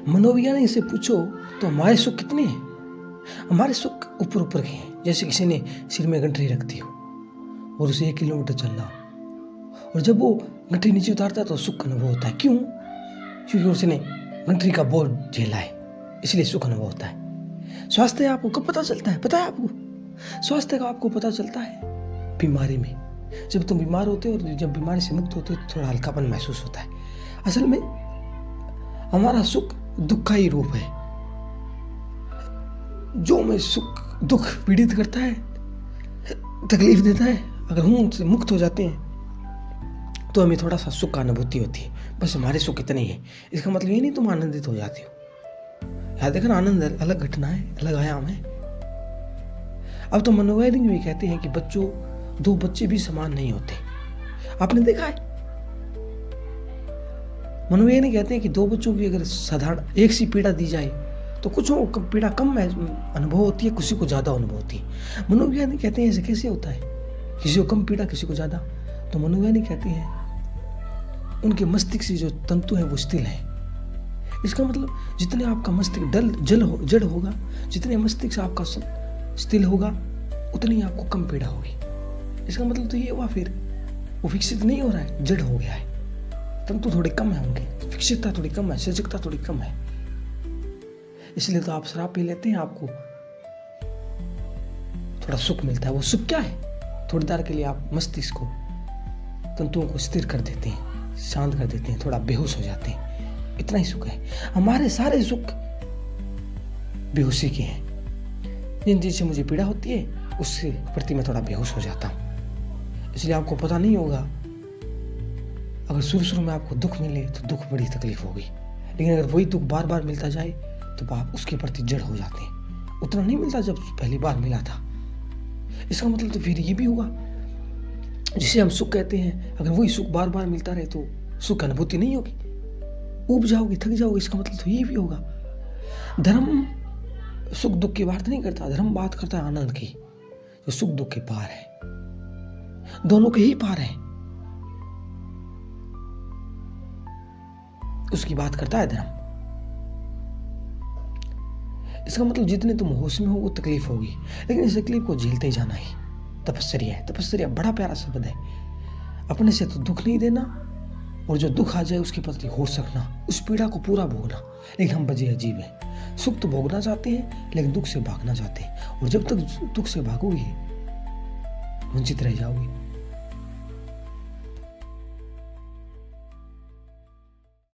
मनोविज्ञानी से पूछो तो हमारे सुख कितने हैं? हमारे सुख ऊपर ऊपर के हैं, जैसे किसी ने सिर में गंठरी रख दी हो और उसे 1 किलोमीटर चलना हो, और जब वो गंठरी नीचे उतारता है तो सुख अनुभव होता है। क्यों? क्योंकि उसने गंठरी का बोझ झेला है, इसलिए सुख अनुभव होता है। स्वास्थ्य आपको कब पता चलता है? पता है आपको? स्वास्थ्य का आपको पता चलता है बीमारी में। जब तुम बीमार होते हो और जब बीमारी से मुक्त होते हो तो थोड़ा हल्कापन महसूस होता है। असल में हमारा सुख दुख का ही रूप है। जो हमें सुख दुख पीड़ित करता है, तकलीफ देता है, अगर हम उनसे मुक्त हो जाते हैं तो हमें थोड़ा सा सुख का अनुभूति होती है। बस हमारे सुख इतने ही है। इसका मतलब ये नहीं तुम आनंदित हो जाते हो। याद देखना, आनंद अलग घटना है, अलग आयाम है। अब तो मनोवैज्ञानिक भी कहते हैं कि दो बच्चे भी समान नहीं होते। आपने देखा है? मनोवैज्ञानिक कहते हैं कि 2 बच्चों की अगर साधारण एक सी पीड़ा दी जाए तो कुछ पीड़ा कम अनुभव होती है, किसी को ज़्यादा अनुभव होती है। मनोवैज्ञानिक कहते हैं ऐसे कैसे होता है? किसी को कम पीड़ा, किसी को ज़्यादा। तो मनोवैज्ञानिक कहते हैं उनके मस्तिष्क से जो तंतु हैं वो स्थिर है। इसका मतलब जितने आपका मस्तिष्क जड़ होगा, जितने मस्तिष्क से आपका स्थिर होगा, उतनी आपको कम पीड़ा होगी। इसका मतलब तो ये हुआ फिर वो विकसित नहीं हो रहा है, जड़ हो गया है। तंतु थोड़े कम है उनके, विकसितता थोड़ी कम है, सजगता थोड़ी कम है। इसलिए तो आप शराब पी लेते हैं, आपको थोड़ा सुख मिलता है। वो सुख क्या है? थोड़ी देर के लिए आप मस्तिष्क को, तंतुओं को स्थिर कर देते हैं, शांत कर देते हैं, थोड़ा बेहोश हो जाते हैं। इतना ही सुख है। हमारे सारे सुख बेहोशी के हैं। जिन चीज से मुझे पीड़ा होती है उसके प्रति मैं थोड़ा बेहोश हो जाता हूँ। इसलिए आपको पता नहीं होगा, अगर शुरू में आपको दुख मिले तो दुख बड़ी तकलीफ होगी, लेकिन अगर वही दुख बार बार मिलता जाए तो आप उसके प्रति जड़ हो जाते हैं। उतना नहीं मिलता जब पहली बार मिला था। इसका मतलब तो फिर ये भी होगा, जिसे हम सुख कहते हैं, अगर वही सुख बार बार मिलता रहे तो सुख अनुभूति नहीं होगी, ऊब जाओगे, थक जाओगे। इसका मतलब तो ये भी होगा। धर्म सुख दुख की बात नहीं करता, धर्म बात करता है आनंद की, जो सुख दुख के पार है, दोनों के ही पार है, उसकी बात करता है धर्म। इसका मतलब जितने तुम होश में हो वो तकलीफ होगी, लेकिन इस तकलीफ को झेलते ही जाना ही तपस्या है। तपस्या बड़ा प्यारा शब्द है। अपने से तो दुख नहीं देना, और जो दुख आ जाए उसके प्रति होश रखना, उस पीड़ा को पूरा भोगना। लेकिन हम बजे अजीब हैं, सुख तो भोगना चाहते हैं लेकिन दुख से भागना चाहते हैं, और जब तक दुख से भागोगे वंचित रह जाओगे।